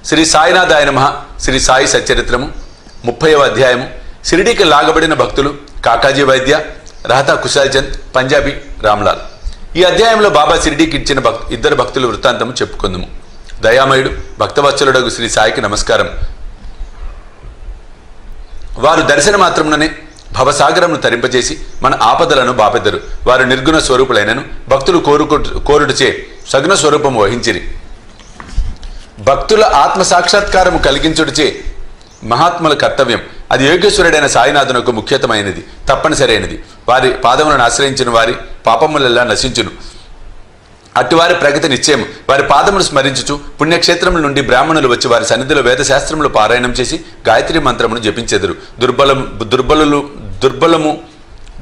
శ్రీ సాయినాథాయ నమః. శ్రీ సాయి సచ్చరిత్రము 30వ అధ్యాయము. షిరిడీకి లాగబడిన భక్తులు కాకాజీ వైద్య, రహతా కుశాల్ చంద్, పంజాబీ రామ్లాల్. ఈ అధ్యాయంలో బాబా షిరిడీకి ఇచ్చిన ఇద్దరు భక్తుల వృత్తాంతము చెప్పుకుందాము. దయామయుడు భక్తవత్సలుడగు శ్రీ సాయికి నమస్కారం. వారు దర్శన మాత్రముననే భవసాగరమును తరింపజేసి మన ఆపదలను బాపెద్దరు. వారు నిర్గుణ స్వరూపులైనను భక్తులు కోరుటచే సగుణ స్వరూపము వహించిరి. భక్తుల ఆత్మ సాక్షాత్కారము కలిగించుటచే మహాత్ముల కర్తవ్యం. అది యోగేశ్వరుడైన సాయినాథునకు ముఖ్యతమైనది, తప్పనిసరైనది. వారి పాదములను ఆశ్రయించిన వారి పాపములెల్లా నశించును. అటువారి ప్రగతి నిశ్చయం. వారి పాదమును స్మరించుచు పుణ్యక్షేత్రముల నుండి బ్రాహ్మణులు వచ్చి వారి సన్నిధిలో వేదశాస్త్రములు పారాయణం చేసి గాయత్రి మంత్రమును జపించెదరు.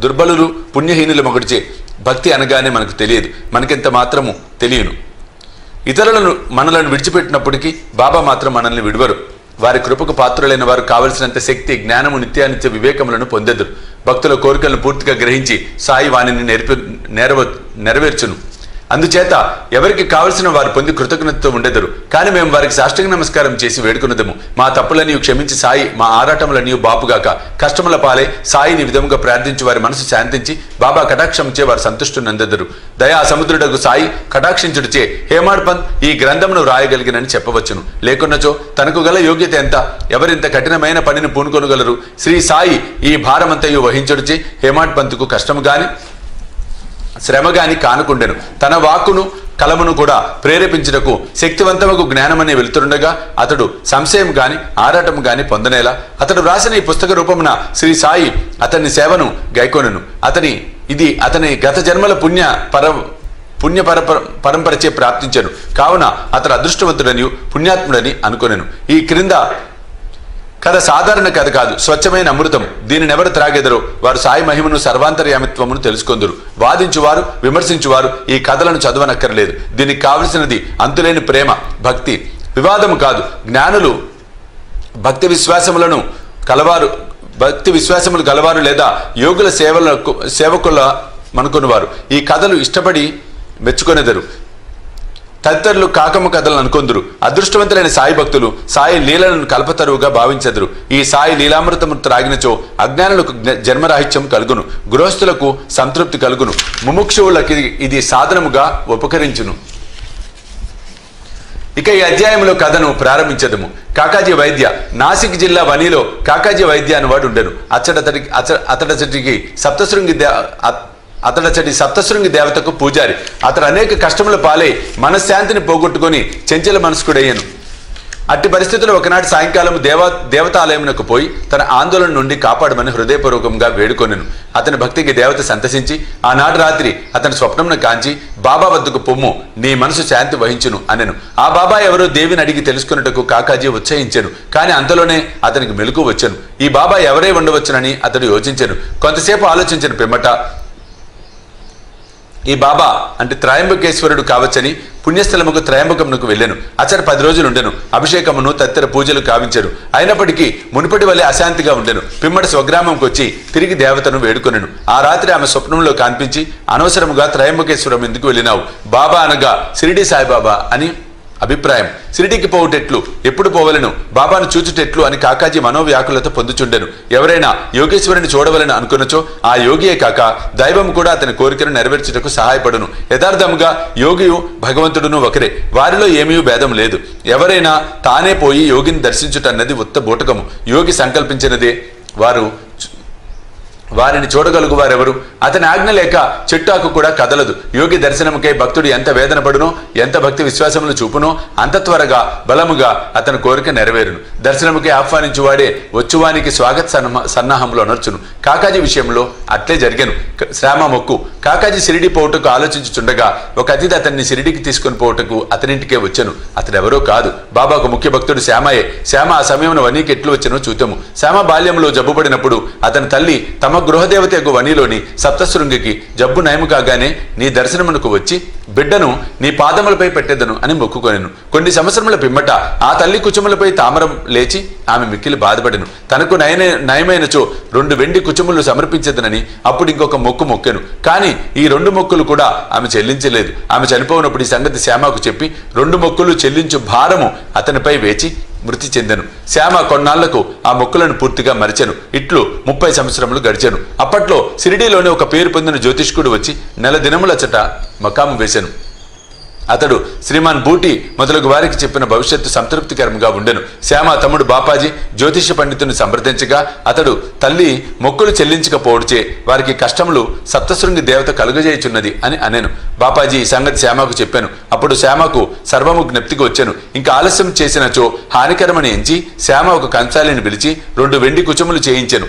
దుర్బలులు పుణ్యహీనులు మొగడిచే భక్తి అనగానే మనకు తెలియదు, మనకింత మాత్రము తెలియను. ఇతరులను మనలను విడిచిపెట్టినప్పటికీ బాబా మాత్రం మనల్ని విడువరు. వారి కృపకు పాత్రులైన వారు కావలసినంత శక్తి, జ్ఞానము, నిత్యానిత్య వివేకములను పొందెదరు. భక్తుల కోరికలను పూర్తిగా గ్రహించి సాయి వాణిని నెరవేర్చును. అందుచేత ఎవరికి కావలసిన వారు పొంది కృతజ్ఞతతో ఉండెదరు. కానీ మేము వారికి సాష్టాంగ నమస్కారం చేసి వేడుకున్నదము. మా తప్పులన్నీ క్షమించి సాయి మా ఆరాటములన్నీ బాపుగాక. కష్టముల పాలై సాయిని విధముగా ప్రార్థించి వారి మనసు శాంతించి బాబా కటాక్షంచే వారు సంతుష్టునందెదరు. దయా సముద్రుడకు సాయి కటాక్షించుడిచే హేమాడ్ పంత్ ఈ గ్రంథమును రాయగలిగినని చెప్పవచ్చును. లేకున్నచో తనకు గల యోగ్యత ఎంత, ఎవరింత కఠినమైన పనిని పూనుకొనగలరు? శ్రీ సాయి ఈ భారమంతయు వహించుడిచే హేమాడ్ పంత్కు కష్టము గాని శ్రమగాని కానుకుండెను. తన వాక్కును కలమును కూడా ప్రేరేపించుటకు శక్తివంతముకు జ్ఞానమనే వెలుతురుండగా అతడు సంశయం గాని ఆరాటము గాని పొందనేలా. అతడు వ్రాసిన ఈ పుస్తక రూపమున శ్రీ సాయి అతని సేవను గైకొనెను. అతని గత జన్మల పుణ్య పరంపరచే ప్రాప్తించెను. కావున అతడు అదృష్టవంతుడని పుణ్యాత్ముడని అనుకొనెను. ఈ క్రింద కథ సాధారణ కథ కాదు, స్వచ్ఛమైన అమృతం. దీనినెవరు త్రాగెదరో వారు సాయి మహిమను సర్వాంతర్యామిత్వమును తెలుసుకొందురు. వాదించువారు, విమర్శించువారు ఈ కథలను చదవనక్కర్లేదు. దీనికి కావలసినది అంతులేని ప్రేమ, భక్తి. వివాదము కాదు. జ్ఞానులు భక్తి విశ్వాసములు గలవారు లేదా యోగుల సేవకుల మనుకొనివారు ఈ కథలు ఇష్టపడి మెచ్చుకొనెదరు. తదితరులు కాకమ్మ కథలను అనుకొందురు. అదృష్టవంతులైన సాయి భక్తులు సాయి లీలను కల్పతరువుగా భావించెదరు. ఈ సాయి లీలామృతము త్రాగినచో అజ్ఞానులకు జన్మరాహిత్యం కలుగును, గృహస్థులకు సంతృప్తి కలుగును, ముముక్షువులకి ఇది సాధనముగా ఉపకరించును. ఇక ఈ అధ్యాయంలో కథను ప్రారంభించదము. కాకాజీ వైద్య. నాసిక్ జిల్లా వనిలో కాకాజీ వైద్య అనేవాడు ఉండెను. అతడచటి సప్తశృంగి దేవతకు పూజారి. అతడు అనేక కష్టముల పాలై మనశ్శాంతిని పోగొట్టుకుని చెంచల మనస్కుడయ్యను. అట్టి పరిస్థితుల్లో ఒకనాటి సాయంకాలం దేవతాలయమునకు పోయి తన ఆందోళన నుండి కాపాడమని హృదయపూర్వకంగా వేడుకొనెను. అతని భక్తికి దేవత సంతసించి ఆనాడు రాత్రి అతని స్వప్నమును కాంచి బాబా వద్దకు పొమ్ము, నీ మనసు శాంతి వహించును అనెను. ఆ బాబా ఎవరో దేవిని అడిగి తెలుసుకున్నట్టుకు కాకాజీ ఉత్సహించెను. కానీ అంతలోనే అతనికి మెలకు వచ్చెను. ఈ బాబా ఎవరై ఉండవచ్చునని అతడు యోచించెను. కొంతసేపు ఆలోచించిన పిమ్మట ఈ బాబా అంటే త్రయంబకేశ్వరుడు కావచ్చని పుణ్యస్థలముకు త్రయంబకమునకు వెళ్ళెను. అచ్చట 10 రోజులు ఉండెను. అభిషేకమును తదితర పూజలు కావించెను. అయినప్పటికీ మునుపటి వలె అశాంతిగా ఉండెను. పిమ్మట స్వగ్రామంకు వచ్చి తిరిగి దేవతను వేడుకొనెను. ఆ రాత్రి ఆమె స్వప్నంలో కనిపించి అనవసరముగా త్రయంబకేశ్వరం ఎందుకు వెళ్ళినావు? బాబా అనగా షిరిడి సాయిబాబా అని అభిప్రాయం. షిరిడికి పోవుటెట్లు, ఎప్పుడు పోవలను, బాబాను చూచుటెట్లు అని కాకాజీ మనోవ్యాకులతో పొందుచుండెను. ఎవరైనా యోగేశ్వరుని చూడవలని అనుకున్నచో ఆ యోగియే కాక దైవం కూడా అతని కోరికను నెరవేర్చుటకు సహాయపడును. యథార్థముగా యోగియు భగవంతుడును ఒకరే, వారిలో ఏమీ భేదం లేదు. ఎవరైనా తానే పోయి యోగిని దర్శించుటన్నది ఉత్త బూటకము. యోగి సంకల్పించినదే వారిని చూడగలుగు వారెవరు? అతని ఆజ్ఞ లేక చెట్టాకు కూడా కదలదు. యోగి దర్శనముకై భక్తుడు ఎంత వేదన పడునో, ఎంత భక్తి విశ్వాసములు చూపునో అంత త్వరగా బలముగా అతని కోరిక నెరవేరును. దర్శనముకై ఆహ్వానించువాడే వచ్చువానికి స్వాగత సన్నాహంలో అనర్చును. కాకాజీ విషయంలో అట్లే జరిగెను. శ్యామ మొక్కు. కాకాజీ షిరిడి పోవుటకు ఆలోచించుచుండగా ఒక అతిథి అతన్ని షిరిడికి తీసుకుని పోవుటకు అతనింటికే వచ్చెను. అతడెవరో కాదు, బాబాకు ముఖ్య భక్తుడు శ్యామయే. శ్యామ ఆ సమయంలో వనీకి ఎట్లు వచ్చెనో చూద్దాము. శ్యామ బాల్యంలో జబ్బుపడినప్పుడు అతని తల్లి తమ గృహదేవత వనిలోని సప్తశృంగికి జబ్బు నయము కాగానే నీ దర్శనమునకు వచ్చి బిడ్డను నీ పాదములపై పెట్టెదను అని మొక్కుకొనెను. కొన్ని సంవత్సరముల పిమ్మట ఆ తల్లి కుచములపై తామరం లేచి ఆమె మిక్కిలి బాధపడెను. తనకు నయమైనచో 2 వెండి కుచములు సమర్పించదనని అప్పుడు ఇంకొక మొక్కు మొక్కెను. కానీ ఈ 2 మొక్కులు కూడా ఆమె చెల్లించలేదు. ఆమె చనిపోయినప్పుడు ఈ సంగతి శ్యామకు చెప్పి 2 మొక్కులు చెల్లించు భారము అతనిపై వేచి మృతి చెందెను. శ్యామ కొన్నాళ్లకు ఆ మొక్కులను పూర్తిగా మరిచెను. ఇట్లు 30 సంవత్సరములు గడిచెను. అప్పట్లో షిరిడీలోని ఒక పేరు పొందిన జ్యోతిష్కుడు వచ్చి నెల దినములచట మకాము వేసెను. అతడు శ్రీమాన్ బూటి మొదలగు వారికి చెప్పిన భవిష్యత్తు సంతృప్తికరంగా ఉండెను. శ్యామ తమ్ముడు బాపాజీ జ్యోతిష పండితుని సంప్రదించగా అతడు తల్లి మొక్కులు చెల్లించకపోవడిచే వారికి కష్టములు సప్తశృంగి దేవత కలుగజేయుచున్నది అని అనెను. బాపాజీ ఈ సంగతి శ్యామకు చెప్పాను. అప్పుడు శ్యామకు సర్వము జ్ఞప్తికి వచ్చాను. ఇంకా ఆలస్యం చేసినచో హానికరమని ఎంచి శ్యామ ఒక కంసాలిని పిలిచి 2 వెండి కుచములు చేయించెను.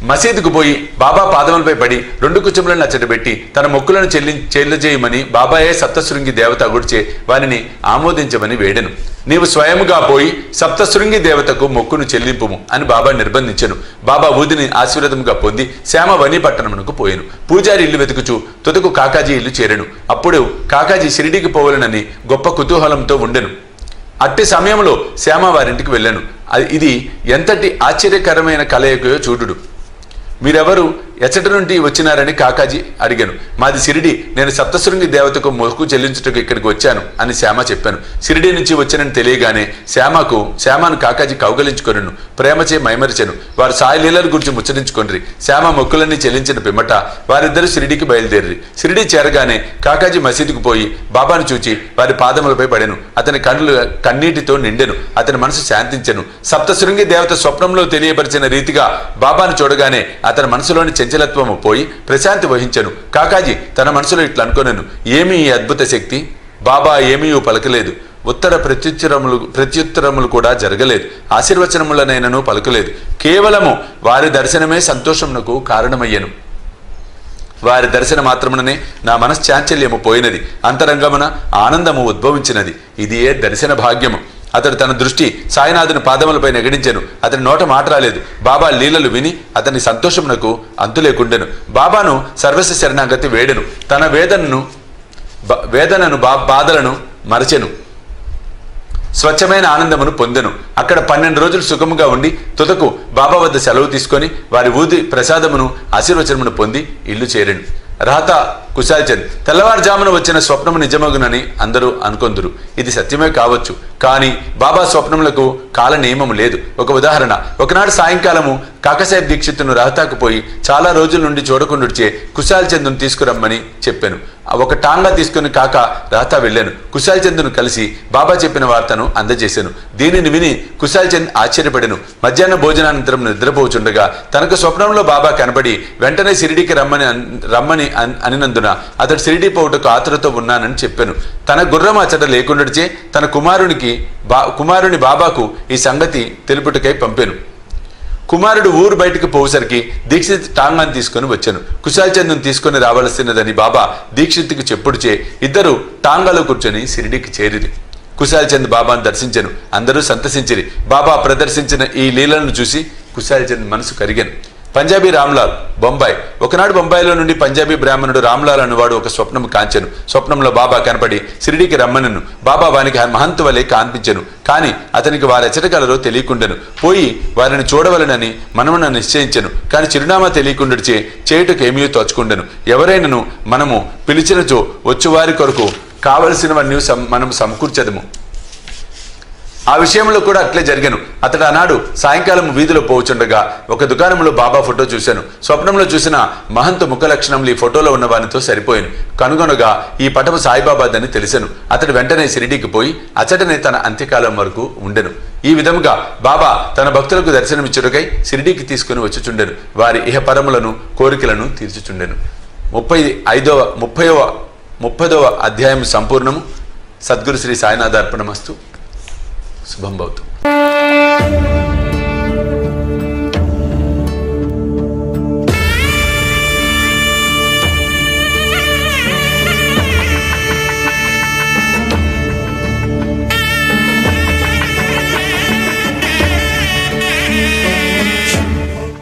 మసీదుకు పోయి బాబా పాదములపై పడి 2 కుచములను అచ్చటబెట్టి తన మొక్కులను చెల్లజేయమని బాబాయే సప్తశృంగి దేవత అగుడిచే వారిని ఆమోదించమని వేడెను. నీవు స్వయముగా పోయి సప్తశృంగి దేవతకు మొక్కును చెల్లింపుము అని బాబా నిర్బంధించెను. బాబా ఊదిని ఆశీర్వాదముగా పొంది శ్యామ వని పట్టణమునకు పోయెను. పూజారి ఇల్లు వెతుకుచు తుదకు కాకాజీ ఇల్లు చేరెను. అప్పుడు కాకాజీ షిరిడీకి పోవలనని గొప్ప కుతూహలంతో ఉండెను. అట్టి సమయంలో శ్యామ వారింటికి వెళ్ళాను. ఇది ఎంతటి ఆశ్చర్యకరమైన కలయికయో చూడుడు. మీరెవరు ఎచ్చటి నుండి వచ్చినారని కాకాజీ అడిగాను. మాది షిరిడి, నేను సప్తశృంగి దేవతకు మొక్కు చెల్లించుటకు ఇక్కడికి వచ్చాను అని శ్యామ చెప్పాను. షిరిడి నుంచి వచ్చానని తెలియగానే శ్యామను కాకాజీ కౌగలించుకొనెను. ప్రేమచే మైమరిచెను. వారు సాయిలీలల గురించి ముచ్చరించుకొనిరి. శ్యామ మొక్కులన్నీ చెల్లించిన పిమ్మట వారిద్దరూ షిరిడికి బయలుదేరి. షిరిడి చేరగానే కాకాజీ మసీదుకు పోయి బాబాను చూచి వారి పాదములపై పడెను. అతని కళ్ళు కన్నీటితో నిండెను. అతని మనసు శాంతించెను. సప్తశృంగి దేవత స్వప్నంలో తెలియపరిచిన రీతిగా బాబాను చూడగానే అతని మనసులోని చంచలత్వము పోయి ప్రశాంతి వహించెను. కాకాజీ తన మనసులో ఇట్లా అనుకొనెను, ఏమీ ఈ అద్భుత శక్తి? బాబా ఏమీ పలకలేదు. ఉత్తర ప్రత్యుత్తరములు కూడా జరగలేదు. ఆశీర్వచనములనైనను పలకలేదు. కేవలము వారి దర్శనమే సంతోషమునకు కారణమయ్యను. వారి దర్శన మాత్రముననే నా మనశ్చాంచల్యము పోయినది. అంతరంగమున ఆనందము ఉద్భవించినది. ఇది ఏ దర్శన భాగ్యము. అతడు తన దృష్టి సాయినాథుని పాదములపై నెగడించెను. అతని నోట మాట రాలేదు. బాబా లీలలు విని అతని సంతోషమునకు అంతులేకుండెను. బాబాను సర్వస్వ శరణాగతి వేడెను. తన వేదనను బాధలను మరచెను. స్వచ్ఛమైన ఆనందమును పొందెను. అక్కడ 12 రోజులు సుఖముగా ఉండి తుదకు బాబా వద్ద సెలవు తీసుకొని వారి ఊది ప్రసాదమును ఆశీర్వచనమును పొంది ఇల్లు చేరెను. రాత కుశాల్చంద్. తెల్లవారుజామున వచ్చిన స్వప్నము నిజమగునని అందరూ అనుకొందురు. ఇది సత్యమే కావచ్చు. కానీ బాబా స్వప్నములకు కాల నియమము లేదు. ఒక ఉదాహరణ, ఒకనాడు సాయంకాలము కాకసాహెబ్ దీక్షిత్తును రహతాకు పోయి చాలా రోజుల నుండి చూడకుండుచే కుశాల్చంద్ను తీసుకురమ్మని చెప్పాను. ఒక టాంగా తీసుకుని కాక రహతా వెళ్ళాను. కుశాల్చంద్ను కలిసి బాబా చెప్పిన వార్తను అందజేశాను. దీనిని విని కుశాల్చంద్ ఆశ్చర్యపడెను. మధ్యాహ్న భోజనానంతరం నిద్రపోచుండగా తనకు స్వప్నంలో బాబా కనబడి వెంటనే షిరిడీకి రమ్మని అనినందున అతడు షిరిడీ పోవుటకు ఆతురతో ఉన్నానని చెప్పాను. తన గుర్రం అచ్చట లేకుండాచే తన కుమారుని బాబాకు ఈ సంగతి తెలుపుటకై పంపాను. కుమారుడు ఊరు బయటకు పోసరికి దీక్షిత్ టాంగాను తీసుకుని వచ్చాను. కుశాల్చంద్ను తీసుకుని రావలసినదని బాబా దీక్షిత్కి చెప్పుడుచే ఇద్దరు టాంగాలో కూర్చొని షిరిడీకి చేరిరి. కుశాల్చంద్ బాబాను దర్శించెను. అందరూ సంతసించిరి. బాబా ప్రదర్శించిన ఈ లీలను చూసి కుశాల్చంద్ మనసు కరిగాను. పంజాబీ రామ్లాల్, బొంబాయి. ఒకనాడు బొంబాయిలో నుండి పంజాబీ బ్రాహ్మణుడు రామ్లాల్ అనువాడు ఒక స్వప్నము కాంచెను. స్వప్నంలో బాబా కనపడి షిరిడీకి రమ్మనను. బాబా వానికి మహంతు వలె కాన్పించెను. కానీ అతనికి వారెచ్చటగలరో తెలియకుండెను. పోయి వారిని చూడవలనని మనమున నిశ్చయించెను. కానీ చిరునామా తెలియకుండాచే చేయుటకేమీ తోచుకుండెను. ఎవరైనను మనము పిలిచినచో వచ్చువారి కొరకు కావలసినవన్నీ మనం సమకూర్చదము. ఆ విషయంలో కూడా అట్లే జరిగాను. అతడు ఆనాడు సాయంకాలం వీధిలో పోవచుండగా ఒక దుకాణంలో బాబా ఫోటో చూశాను. స్వప్నంలో చూసిన మహంతు ముఖ లక్షణములు ఈ ఫోటోలో ఉన్న వారితో సరిపోయాను. కనుగొనగా ఈ పటము సాయిబాబాదని తెలిసెను. అతడు వెంటనే షిరిడీకి పోయి అచ్చటనే తన అంత్యకాలం వరకు ఉండెను. ఈ విధముగా బాబా తన భక్తులకు దర్శనమిచ్చుటకై షిరిడీకి తీసుకుని వచ్చుచుండెను. వారి ఇహపరములను కోరికలను తీర్చుచుండెను. 30వ అధ్యాయం సంపూర్ణము. సద్గురు శ్రీ సాయినాథ అర్పణమస్తు. శుభం భవతు.